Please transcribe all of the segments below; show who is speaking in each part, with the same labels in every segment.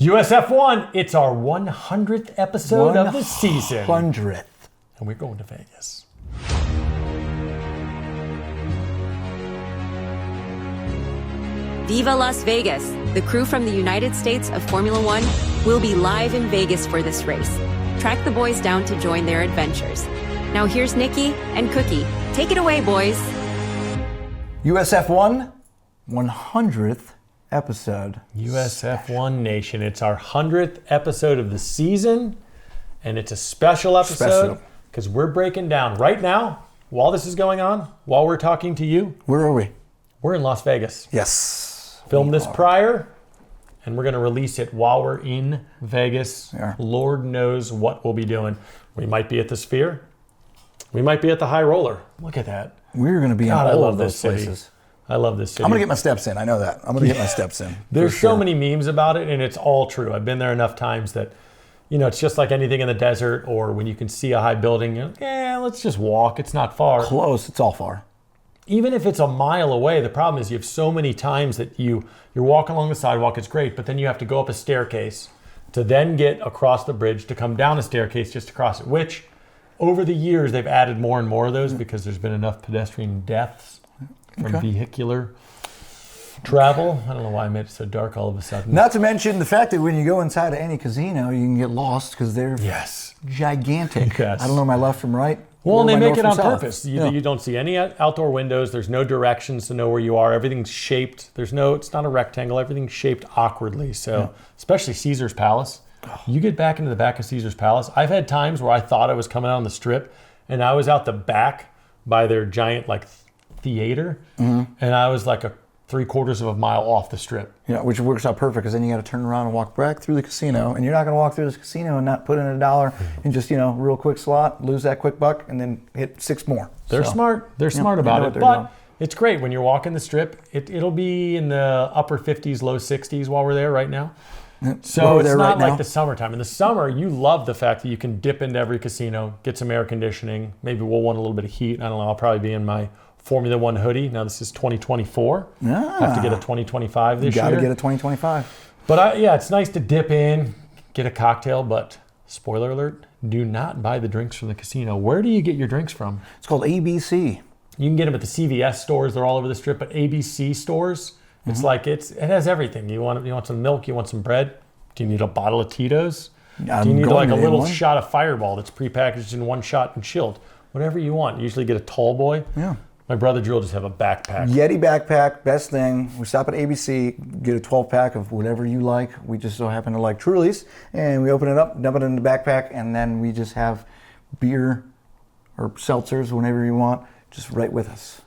Speaker 1: USF One, it's our 100th episode of the season.
Speaker 2: 100th.
Speaker 1: And we're going to Vegas.
Speaker 3: Viva Las Vegas! The crew from the United States of Formula One will be live in Vegas for this race. Track the boys down to join their adventures. Now here's Nikki and Cookie. Take it away, boys.
Speaker 2: USF One, 100th episode.
Speaker 1: USF One Nation. It's our 100th episode of the season, and it's a special episode because we're breaking down right now, while this is going on, while we're talking to you.
Speaker 2: Where are we?
Speaker 1: We're in Las Vegas.
Speaker 2: Yes.
Speaker 1: Filmed this prior, and we're going to release it while we're in Vegas.
Speaker 2: Yeah.
Speaker 1: Lord knows what we'll be doing. We might be at the Sphere. We might be at the High Roller. Look at that.
Speaker 2: We're going to be in
Speaker 1: God, I
Speaker 2: all
Speaker 1: love
Speaker 2: of
Speaker 1: this
Speaker 2: those
Speaker 1: city.
Speaker 2: places.
Speaker 1: I love this city.
Speaker 2: I'm going to get my steps in. I know that. I'm going to get my steps in.
Speaker 1: There's so many memes about it, and it's all true. I've been there enough times that, you know, it's just like anything in the desert or when you can see a high building, you're like, let's just walk. It's not far.
Speaker 2: Close. It's all far.
Speaker 1: Even if it's a mile away, the problem is you have so many times that you're walking along the sidewalk, it's great, but then you have to go up a staircase to then get across the bridge to come down a staircase just to cross it, which over the years they've added more and more of those because there's been enough pedestrian deaths from vehicular travel. I don't know why I made it so dark all of a sudden.
Speaker 2: Not to mention the fact that when you go inside of any casino, you can get lost because they're gigantic.
Speaker 1: Yes.
Speaker 2: I don't know my left from right.
Speaker 1: Well, and they make it on
Speaker 2: south.
Speaker 1: purpose. You don't see any outdoor windows. There's no directions to know where you are. Everything's shaped. It's not a rectangle. Everything's shaped awkwardly. So, especially Caesar's Palace. You get back into the back of Caesar's Palace. I've had times where I thought I was coming out on the strip, and I was out the back by their giant theater, and I was like a 3/4 of a mile off the strip.
Speaker 2: Yeah, which works out perfect because then you got to turn around and walk back through the casino, and you're not going to walk through this casino and not put in $1 and just real quick slot, lose that quick buck, and then hit 6 more.
Speaker 1: They're smart. They're smart about it, but it's great when you're walking the strip. It'll be in the upper 50s, low 60s while we're there right now. So it's not like the summertime. In the summer, you love the fact that you can dip into every casino, get some air conditioning. Maybe we'll want a little bit of heat. I don't know. I'll probably be in my Formula One hoodie. Now this is 2024. I have to get a 2025 this year.
Speaker 2: You got to get a 2025.
Speaker 1: But it's nice to dip in, get a cocktail. But spoiler alert: do not buy the drinks from the casino. Where do you get your drinks from?
Speaker 2: It's called ABC.
Speaker 1: You can get them at the CVS stores. They're all over the strip. But ABC stores, it's like it has everything. You want some milk? You want some bread? Do you need a bottle of Tito's? Do you need like a little shot of Fireball that's prepackaged in one shot and chilled? Whatever you want. You usually get a tall boy.
Speaker 2: Yeah.
Speaker 1: My brother Drew will just have a backpack.
Speaker 2: Yeti backpack, best thing. We stop at ABC, get a 12-pack of whatever you like. We just so happen to like Truly's, and we open it up, dump it in the backpack, and then we just have beer or seltzers, whenever you want, just right with us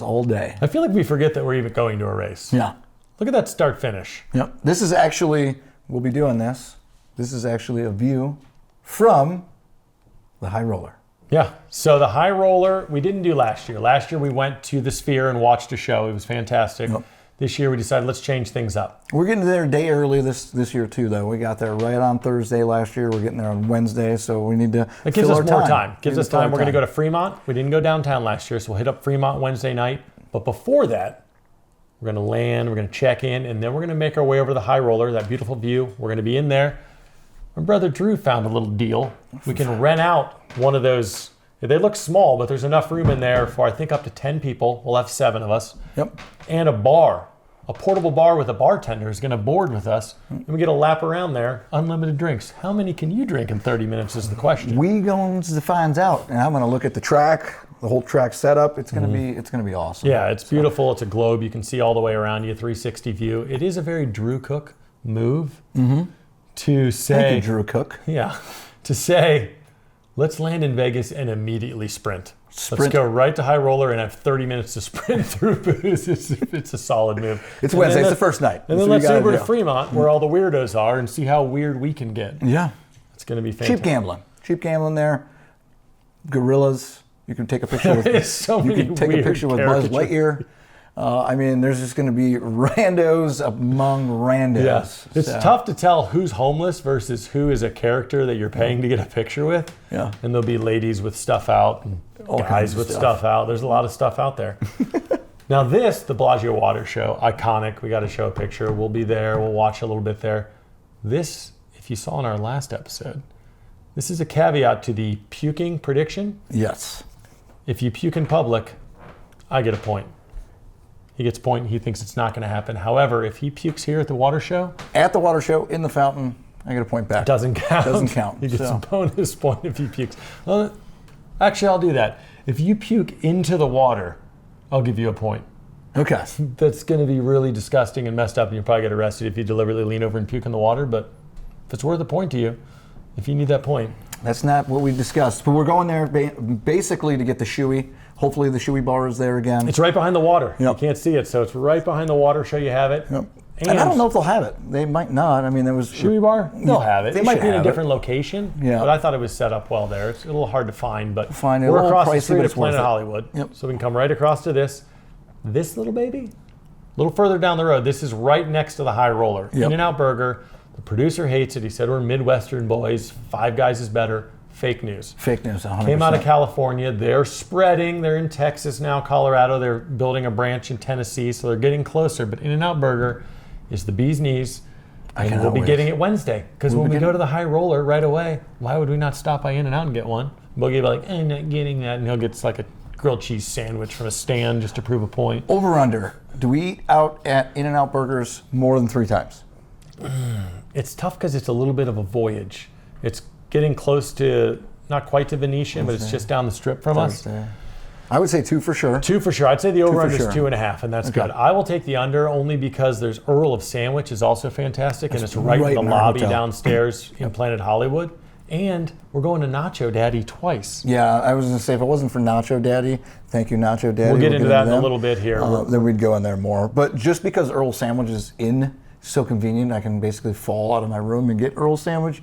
Speaker 2: all day.
Speaker 1: I feel like we forget that we're even going to a race.
Speaker 2: Yeah.
Speaker 1: Look at that start finish.
Speaker 2: Yep. This is actually, we'll be doing this. This is actually a view from the High Roller.
Speaker 1: Yeah, so the High Roller, we didn't do last year. Last year we went to the Sphere and watched a show. It was fantastic. Yep. This year we decided let's change things up.
Speaker 2: We're getting there a day early this year too, though. We got there right on Thursday last year. We're getting there on Wednesday, so we need to
Speaker 1: It gives us more time. Gives us time. We're going to go to Fremont. We didn't go downtown last year, so we'll hit up Fremont Wednesday night. But before that, we're going to land, we're going to check in, and then we're going to make our way over to the High Roller, that beautiful view. We're going to be in there. My brother Drew found a little deal. We can rent out one of those. They look small, but there's enough room in there for, I think, up to 10 people. We'll have 7 of us.
Speaker 2: Yep.
Speaker 1: And a bar. A portable bar with a bartender is going to board with us. And we get a lap around there. Unlimited drinks. How many can you drink in 30 minutes is the question.
Speaker 2: We going to find out. And I'm going to look at the track, the whole track setup. It's going to be awesome.
Speaker 1: Yeah, it's beautiful. It's a globe. You can see all the way around you, 360 view. It is a very Drew Cook move to say...
Speaker 2: Thank you, Drew Cook.
Speaker 1: Yeah. To say... Let's land in Vegas and immediately sprint. Let's go right to High Roller and have 30 minutes to sprint through booze. It's a solid move.
Speaker 2: It's Wednesday. It's the first night.
Speaker 1: And then let's Uber to Fremont, where all the weirdos are, and see how weird we can get.
Speaker 2: Yeah.
Speaker 1: It's going to be fantastic.
Speaker 2: Cheap gambling there. Gorillas. You can take a picture with. You can take a picture with Buzz Lightyear. There's just going to be randos among randos.
Speaker 1: Yeah. It's tough to tell who's homeless versus who is a character that you're paying to get a picture with.
Speaker 2: Yeah.
Speaker 1: And there'll be ladies with stuff out and guys with stuff out. There's a lot of stuff out there. Now the Bellagio Water Show, iconic. We got to show a picture. We'll be there. We'll watch a little bit there. This, if you saw in our last episode, this is a caveat to the puking prediction.
Speaker 2: Yes.
Speaker 1: If you puke in public, I get a point. He gets a point. He thinks it's not going to happen. However, if he pukes here at the water show, in the fountain, I get a point back. Doesn't count.
Speaker 2: Doesn't count.
Speaker 1: He gets a bonus point if he pukes. Well, actually, I'll do that. If you puke into the water, I'll give you a point.
Speaker 2: Okay.
Speaker 1: That's going to be really disgusting and messed up, and you'll probably get arrested if you deliberately lean over and puke in the water. But if it's worth a point to you, if you need that point.
Speaker 2: That's not what we discussed. But we're going there basically to get the shoey. Hopefully the shoey bar is there again.
Speaker 1: It's right behind the water.
Speaker 2: Yep.
Speaker 1: You can't see it, so it's right behind the water. Show you have it.
Speaker 2: Yep. And I don't know if they'll have it. They might not. I mean, there was
Speaker 1: shoey bar. They'll have it.
Speaker 2: They
Speaker 1: It
Speaker 2: might
Speaker 1: might be in a
Speaker 2: have
Speaker 1: different location.
Speaker 2: Yeah.
Speaker 1: But I thought it was set up well there. It's a little hard to find, but
Speaker 2: Find it. A
Speaker 1: we're
Speaker 2: little
Speaker 1: across
Speaker 2: pricey,
Speaker 1: the street
Speaker 2: but
Speaker 1: at
Speaker 2: it's worth
Speaker 1: Planet
Speaker 2: it.
Speaker 1: Hollywood.
Speaker 2: Yep.
Speaker 1: So we can come right across to this. This little baby, a little further down the road. This is right next to the High Roller.
Speaker 2: Yep.
Speaker 1: In-N-Out Burger. The producer hates it. He said we're Midwestern boys. Five Guys is better. Fake news.
Speaker 2: Fake news, 100%.
Speaker 1: Came out of California. They're spreading. They're in Texas now, Colorado. They're building a branch in Tennessee, so they're getting closer. But In-N-Out Burger is the bee's knees. And
Speaker 2: cannot
Speaker 1: we'll be
Speaker 2: wait.
Speaker 1: getting it Wednesday. Because
Speaker 2: We'll
Speaker 1: when
Speaker 2: be
Speaker 1: we go
Speaker 2: getting-
Speaker 1: to the High Roller right away, why would we not stop by In-N-Out and get one? Boogie will be like, I'm not getting that. And he'll get like a grilled cheese sandwich from a stand just to prove a point.
Speaker 2: Over under. Do we eat out at In-N-Out Burgers more than 3 times?
Speaker 1: It's tough because it's a little bit of a voyage. It's getting close to, not quite to Venetian, but it's just down the strip from us.
Speaker 2: I would say 2 for sure.
Speaker 1: 2 for sure. I'd say the over-under
Speaker 2: sure.
Speaker 1: is 2.5, and that's
Speaker 2: Okay.
Speaker 1: good. I will take the under only because there's Earl of Sandwich is also fantastic, and it's right in the
Speaker 2: in our
Speaker 1: lobby
Speaker 2: hotel.
Speaker 1: downstairs in Planet Hollywood. And we're going to Nacho Daddy twice.
Speaker 2: Yeah, I was going to say, if it wasn't for Nacho Daddy, thank you, Nacho Daddy.
Speaker 1: We'll get into that in a
Speaker 2: them.
Speaker 1: little bit here.
Speaker 2: Then we'd go in there more. But just because Earl Sandwich is in, so convenient, I can basically fall out of my room and get Earl Sandwich.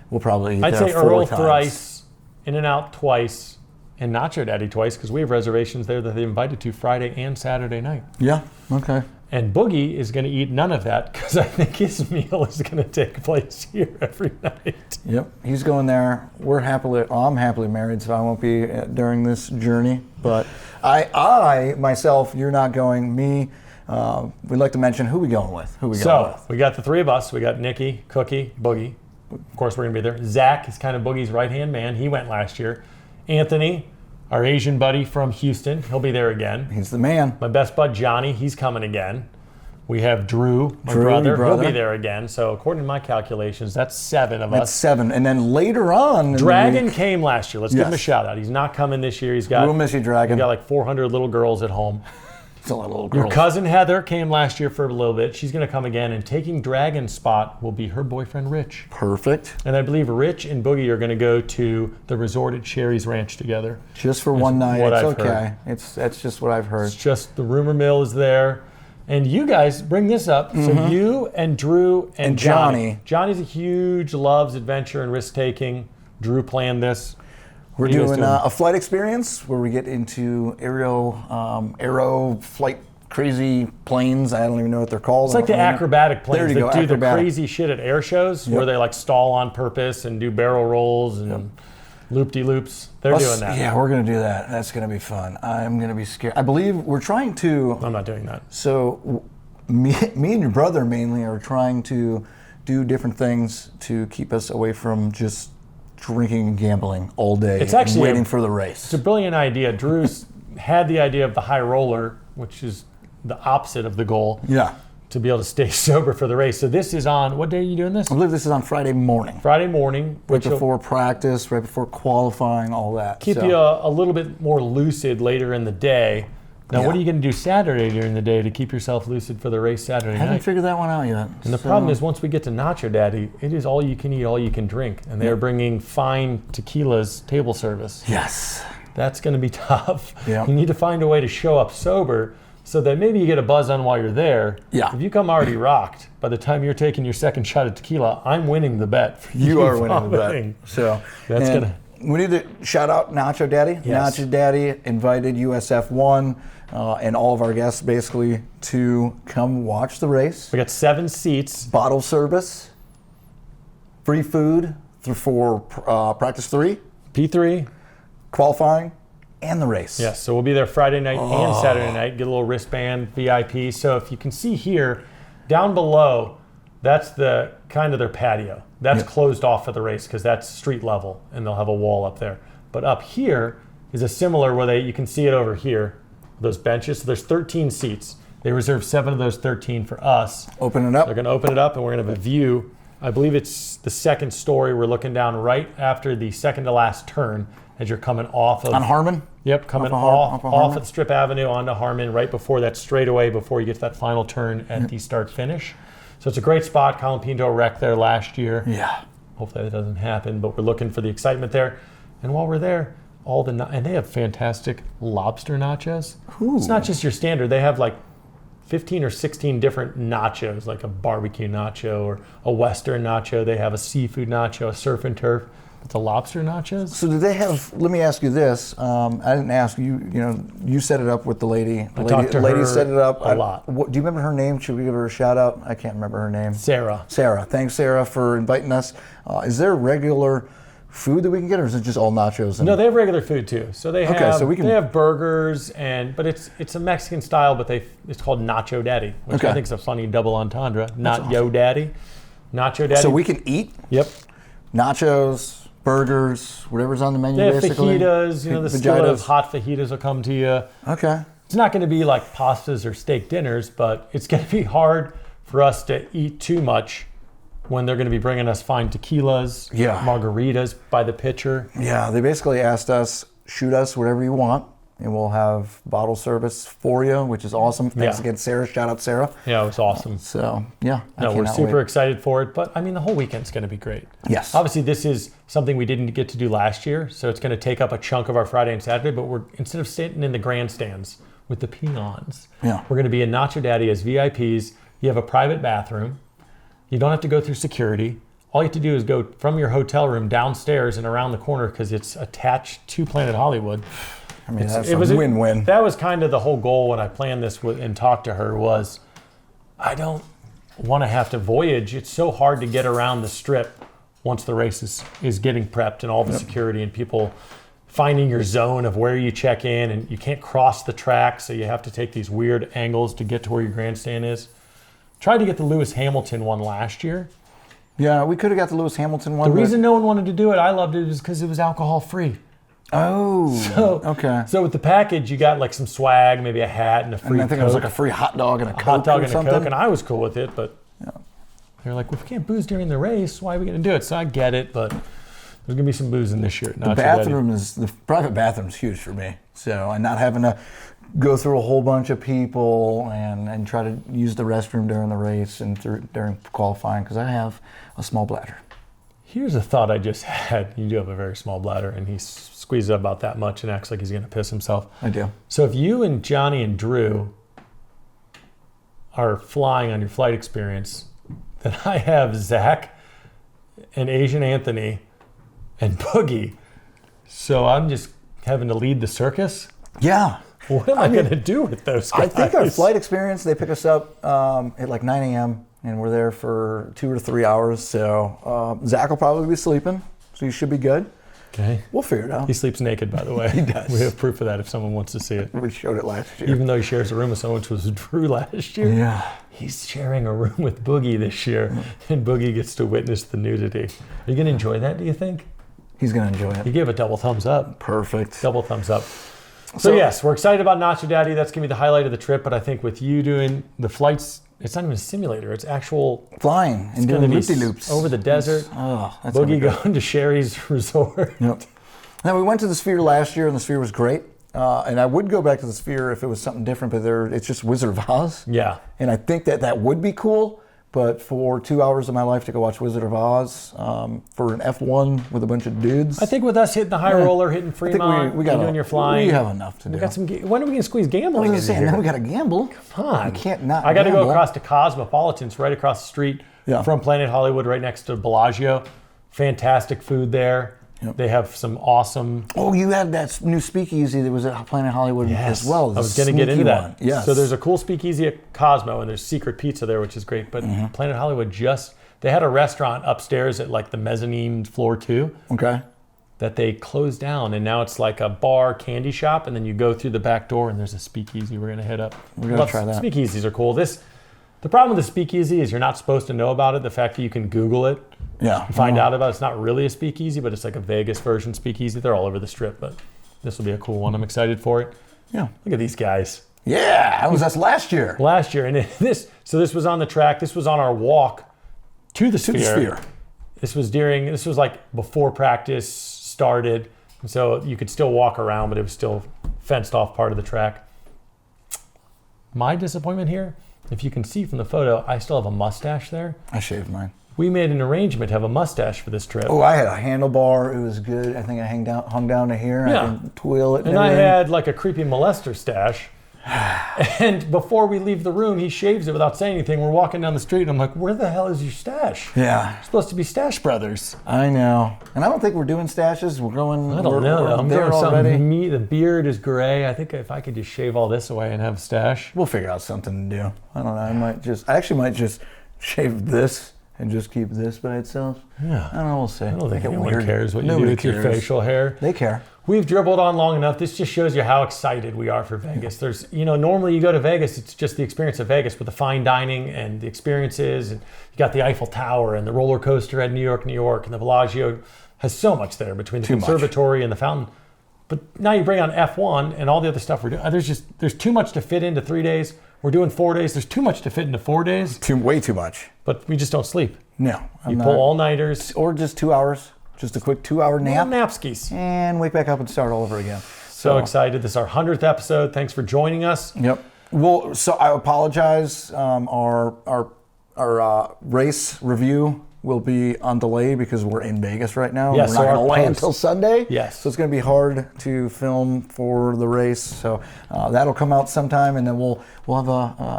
Speaker 2: We'll probably eat
Speaker 1: I'd
Speaker 2: there
Speaker 1: say
Speaker 2: 4
Speaker 1: Earl
Speaker 2: times.
Speaker 1: thrice, In-N-Out twice, and Nacho Daddy twice because we have reservations there that they invited to Friday and Saturday night.
Speaker 2: Yeah, okay.
Speaker 1: And Boogie is going to eat none of that because I think his meal is going to take place here every night.
Speaker 2: Yep, he's going there. I'm happily married, so I won't be during this journey. But I myself, you're not going. Me, we'd like to mention who we going with.
Speaker 1: So we got the 3 of us. We got Nikki, Cookie, Boogie. Of course, we're going to be there. Zach is kind of Boogie's right-hand man. He went last year. Anthony, our Asian buddy from Houston, he'll be there again.
Speaker 2: He's the man.
Speaker 1: My best bud, Johnny, he's coming again. We have Drew, my
Speaker 2: Drew,
Speaker 1: brother.
Speaker 2: your brother.
Speaker 1: He'll be there again. So according to my calculations, that's 7 of
Speaker 2: That's
Speaker 1: us.
Speaker 2: 7. And then later on, in the
Speaker 1: Dragon
Speaker 2: week-
Speaker 1: came last year. Let's give him a
Speaker 2: Yes.
Speaker 1: shout out. He's not coming this year. He's got
Speaker 2: We'll miss you, Dragon.
Speaker 1: He's got like 400 little girls at home.
Speaker 2: It's a lot of little
Speaker 1: Your
Speaker 2: girls.
Speaker 1: cousin Heather came last year for a little bit. She's going to come again, and taking Dragon's spot will be her boyfriend Rich.
Speaker 2: Perfect.
Speaker 1: And I believe Rich and Boogie are going to go to the resort at Sherry's Ranch together.
Speaker 2: Just for one night.
Speaker 1: what
Speaker 2: It's
Speaker 1: I've
Speaker 2: okay. That's just what I've heard.
Speaker 1: It's just the rumor mill is there. And you guys bring this up. So you and Drew and Johnny. Johnny's a huge loves adventure and risk taking. Drew planned this.
Speaker 2: We're
Speaker 1: What are you guys
Speaker 2: doing a flight experience where we get into aero flight crazy planes. I don't even know what they're called.
Speaker 1: It's like the acrobatic
Speaker 2: There
Speaker 1: planes
Speaker 2: you
Speaker 1: that
Speaker 2: go,
Speaker 1: do the
Speaker 2: acrobatic.
Speaker 1: crazy shit at air shows where they like stall on purpose and do barrel rolls and loop-de-loops. They're doing that.
Speaker 2: Yeah, we're going to do that. That's going to be fun. I'm going to be scared. I believe we're trying to.
Speaker 1: I'm not doing that.
Speaker 2: So, me and your brother mainly are trying to do different things to keep us away from just drinking and gambling all day.
Speaker 1: It's actually
Speaker 2: and waiting for the race.
Speaker 1: It's a brilliant idea. Drew's had the idea of the high roller, which is the opposite of the goal.
Speaker 2: Yeah.
Speaker 1: To be able to stay sober for the race. So this is on, what day are you doing this?
Speaker 2: I believe this is on Friday morning.
Speaker 1: Friday morning.
Speaker 2: Right
Speaker 1: which will
Speaker 2: before practice, right before qualifying, all that.
Speaker 1: keep
Speaker 2: So,
Speaker 1: you a little bit more lucid later in the day. Now,
Speaker 2: Yeah.
Speaker 1: what are you going to do Saturday during the day to keep yourself lucid for the race Saturday
Speaker 2: I haven't
Speaker 1: night?
Speaker 2: figured that one out yet.
Speaker 1: And the problem is, once we get to Nacho Daddy, it is all you can eat, all you can drink. And they're bringing fine tequilas table service.
Speaker 2: Yes.
Speaker 1: That's going to be tough.
Speaker 2: Yeah.
Speaker 1: You need to find a way to show up sober so that maybe you get a buzz on while you're there.
Speaker 2: Yeah.
Speaker 1: If you come already rocked, by the time you're taking your second shot of tequila, I'm winning the bet. For
Speaker 2: You are winning the
Speaker 1: vomiting.
Speaker 2: bet. So
Speaker 1: That's
Speaker 2: and
Speaker 1: gonna-
Speaker 2: We need to shout out Nacho Daddy.
Speaker 1: Yes.
Speaker 2: Nacho Daddy invited USF One and all of our guests basically to come watch the race.
Speaker 1: We got 7 seats.
Speaker 2: Bottle service, free food for practice 3,
Speaker 1: P3.
Speaker 2: qualifying, and the race.
Speaker 1: Yes, so we'll be there Friday night and Saturday night. Get a little wristband VIP. So if you can see here, down below, That's the kind of their patio. That's closed off for the race because that's street level, and they'll have a wall up there. But up here is a similar where you can see it over here, those benches. So there's 13 seats. They reserved 7 of those 13 for us.
Speaker 2: Open it up.
Speaker 1: They're going to open it up, and we're going to have a view. I believe it's the second story. We're looking down right after the second to last turn as you're coming off of...
Speaker 2: On Harmon?
Speaker 1: Yep, coming off at Strip Avenue onto Harmon, right before that straightaway, before you get to that final turn at the start-finish. So it's a great spot. Colin Pinto wrecked there last year.
Speaker 2: Yeah.
Speaker 1: Hopefully that doesn't happen, but we're looking for the excitement there. And while we're there, and they have fantastic lobster nachos.
Speaker 2: Ooh.
Speaker 1: It's not just your standard. They have like 15 or 16 different nachos, like a barbecue nacho or a Western nacho. They have a seafood nacho, a surf and turf. But the lobster nachos?
Speaker 2: So do they have, let me ask you this. I didn't ask you, you set it up with the lady.
Speaker 1: I talked to
Speaker 2: lady
Speaker 1: her
Speaker 2: set it up
Speaker 1: a lot.
Speaker 2: Do you remember her name? Should we give her a shout out? I can't remember her name.
Speaker 1: Sarah.
Speaker 2: Sarah. Thanks, Sarah, for inviting us. Is there regular food that we can get, or is it just all nachos?
Speaker 1: No, they have regular food too. So they have
Speaker 2: they
Speaker 1: have burgers, but it's a Mexican style, but it's called Nacho Daddy, which I think is a funny double entendre. Not Yo Daddy, Nacho Daddy.
Speaker 2: So we can eat.
Speaker 1: Yep.
Speaker 2: Nachos, burgers, whatever's on the menu.
Speaker 1: They have
Speaker 2: basically.
Speaker 1: fajitas. The skillet of hot fajitas will come to you.
Speaker 2: Okay.
Speaker 1: It's not going to be like pastas or steak dinners, but it's going to be hard for us to eat too much when they're going to be bringing us fine tequilas, margaritas by the pitcher.
Speaker 2: Yeah, they basically asked us, shoot us whatever you want, and we'll have bottle service for you, which is awesome. Thanks again, Sarah. Shout out, Sarah.
Speaker 1: Yeah, it was awesome.
Speaker 2: So, yeah.
Speaker 1: We're super excited for it, but I mean, the whole weekend's going to be great.
Speaker 2: Yes.
Speaker 1: Obviously, this is something we didn't get to do last year, so it's going to take up a chunk of our Friday and Saturday, but instead of sitting in the grandstands with the peons, we're going to be in Nacho Daddy as VIPs. You have a private bathroom. You don't have to go through security. All you have to do is go from your hotel room downstairs and around the corner because it's attached to Planet Hollywood.
Speaker 2: I mean, it was a win-win.
Speaker 1: That was kind of the whole goal when I planned this and talked to her was, I don't want to have to voyage. It's so hard to get around the strip once the race is getting prepped and all the security and people finding your zone of where you check in, and you can't cross the track, so you have to take these weird angles to get to where your grandstand is. Tried to get the Lewis Hamilton one last year.
Speaker 2: Yeah, we could have got the Lewis Hamilton one.
Speaker 1: The reason no one wanted to do it, I loved it, is because it was alcohol free.
Speaker 2: Oh, okay.
Speaker 1: So with the package, you got like some swag, maybe a hat and a free
Speaker 2: I think
Speaker 1: Coke.
Speaker 2: it was like a free hot dog and a Coke
Speaker 1: hot dog
Speaker 2: or
Speaker 1: and
Speaker 2: something.
Speaker 1: a Coke, and I was cool with it, but they're like, well, if we can't booze during the race, why are we going to do it? So I get it, but there's going to be some boozing this year.
Speaker 2: The private bathroom is huge for me. So, and not having to go through a whole bunch of people and try to use the restroom during the race and during qualifying, because I have a small bladder.
Speaker 1: Here's a thought I just had. You do have a very small bladder, and he squeezes about that much and acts like he's going to piss himself.
Speaker 2: I do.
Speaker 1: So if you and Johnny and Drew are flying on your flight experience, then I have Zach and Asian Anthony and Boogie. So I'm just having to lead the circus?
Speaker 2: Yeah.
Speaker 1: What am I going to do with those guys?
Speaker 2: I think our flight experience, they pick us up at like 9 a.m. and we're there for 2 or 3 hours. So Zach will probably be sleeping, so you should be good.
Speaker 1: Okay.
Speaker 2: We'll figure it out.
Speaker 1: He sleeps naked, by the way.
Speaker 2: He does.
Speaker 1: We have proof of that if someone wants to see it.
Speaker 2: We showed it last year.
Speaker 1: Even though he shares a room with someone, which was Drew last year.
Speaker 2: Yeah.
Speaker 1: He's sharing a room with Boogie this year, and Boogie gets to witness the nudity. Are you going to enjoy that, do you think?
Speaker 2: He's going to enjoy it.
Speaker 1: You gave a double thumbs up.
Speaker 2: Perfect.
Speaker 1: Double thumbs up. So yes, we're excited about Nacho Daddy. That's going to be the highlight of the trip. But I think with you doing the flights, it's not even a simulator. It's actual
Speaker 2: flying and doing loopy-loops.
Speaker 1: Over the desert.
Speaker 2: That's
Speaker 1: Boogie going to Sherry's resort.
Speaker 2: Yep. Now, we went to the Sphere last year, and the Sphere was great. And I would go back to the Sphere if it was something different, but it's just Wizard of Oz.
Speaker 1: Yeah.
Speaker 2: And I think that would be cool. But for 2 hours of my life to go watch Wizard of Oz for an F1 with a bunch of dudes.
Speaker 1: I think with us hitting the high roller, hitting Fremont,
Speaker 2: we got
Speaker 1: doing your flying.
Speaker 2: We have enough to do.
Speaker 1: We got some. When are we going to squeeze gambling in here?
Speaker 2: Now we got to gamble.
Speaker 1: Come on.
Speaker 2: You can't not
Speaker 1: I got to
Speaker 2: gamble.
Speaker 1: go across to Cosmopolitan's right across the street from Planet Hollywood, right next to Bellagio. Fantastic food there. Yep. They have some awesome...
Speaker 2: Oh, you had that new speakeasy that was at Planet Hollywood as well.
Speaker 1: I was going to get into that.
Speaker 2: Yes.
Speaker 1: So there's a cool speakeasy at Cosmo, and there's secret pizza there, which is great. But Planet Hollywood they had a restaurant upstairs at like the mezzanine floor 2.
Speaker 2: Okay.
Speaker 1: That they closed down, and now it's like a bar candy shop, and then you go through the back door, and there's a speakeasy we're going to hit up.
Speaker 2: We're going to try that.
Speaker 1: Speakeasies are cool. The problem with the speakeasy is you're not supposed to know about it. The fact that you can Google it,
Speaker 2: Yeah.
Speaker 1: find out about it. It's not really a speakeasy, but it's like a Vegas version speakeasy. They're all over the strip, but this will be a cool one. I'm excited for it.
Speaker 2: Yeah.
Speaker 1: Look at these guys.
Speaker 2: Yeah, that was us last year.
Speaker 1: Last year, and this was on the track. This was on our walk to the Sphere. This was like before practice started, and so you could still walk around, but it was still fenced off part of the track. My disappointment here, if you can see from the photo, I still have a mustache there.
Speaker 2: I shaved mine.
Speaker 1: We made an arrangement to have a mustache for this trip.
Speaker 2: Oh, I had a handlebar. It was good. I think I hung down to here.
Speaker 1: Yeah.
Speaker 2: I can twirl it.
Speaker 1: And I had like a creepy molester stash. And before we leave the room, he shaves it without saying anything. We're walking down the street, and I'm like, where the hell is your stash?
Speaker 2: Yeah.
Speaker 1: We're supposed to be Stash Brothers.
Speaker 2: I know. And I don't think we're doing stashes. We're going.
Speaker 1: I don't know.
Speaker 2: We're
Speaker 1: I'm
Speaker 2: there
Speaker 1: doing
Speaker 2: already.
Speaker 1: something. The beard is gray. I think if I could just shave all this away and have a stash.
Speaker 2: We'll figure out something to do. I don't know. I actually might just shave this and just keep this by itself.
Speaker 1: Yeah.
Speaker 2: I don't know. We'll see.
Speaker 1: I don't think
Speaker 2: Make it
Speaker 1: anyone
Speaker 2: weird.
Speaker 1: cares what you do
Speaker 2: Nobody
Speaker 1: with your
Speaker 2: cares.
Speaker 1: facial hair.
Speaker 2: They care.
Speaker 1: We've dribbled on long enough. This just shows you how excited we are for Vegas. There's, normally you go to Vegas, it's just the experience of Vegas with the fine dining and the experiences. And you got the Eiffel Tower and the roller coaster at New York, and the Bellagio has so much there between the conservatory and the fountain. But now you bring on F1 and all the other stuff we're doing. There's too much to fit into 3 days. We're doing 4 days. There's too much to fit into 4 days.
Speaker 2: Way too much.
Speaker 1: But we just don't sleep.
Speaker 2: No.
Speaker 1: You pull all-nighters.
Speaker 2: Or just 2 hours. Just a quick 2-hour nap.
Speaker 1: Napskis.
Speaker 2: And wake back up and start all over again.
Speaker 1: So excited. This is our 100th episode. Thanks for joining us.
Speaker 2: Yep. Well, so I apologize. Our race review will be on delay because we're in Vegas right now.
Speaker 1: Yes,
Speaker 2: we're
Speaker 1: so
Speaker 2: not
Speaker 1: our
Speaker 2: going to land
Speaker 1: post-
Speaker 2: until Sunday.
Speaker 1: Yes.
Speaker 2: So it's going to be hard to film for the race. So that'll come out sometime, and then we'll have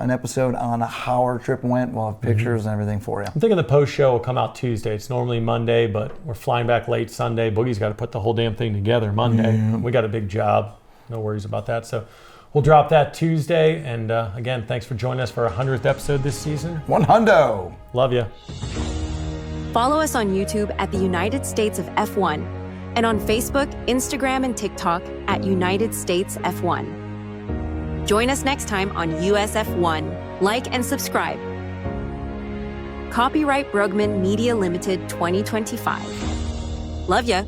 Speaker 2: an episode on how our trip went. We'll have pictures and everything for you.
Speaker 1: I'm thinking the post show will come out Tuesday. It's normally Monday, but we're flying back late Sunday. Boogie's got to put the whole damn thing together Monday. We got a big job. No worries about that. So we'll drop that Tuesday. And again, thanks for joining us for our 100th episode this season.
Speaker 2: 100.
Speaker 1: Love you.
Speaker 3: Follow us on YouTube at the United States of F1 and on Facebook, Instagram, and TikTok at United States F1. Join us next time on USF One. Like and subscribe. Copyright Brugman Media Limited 2025. Love ya.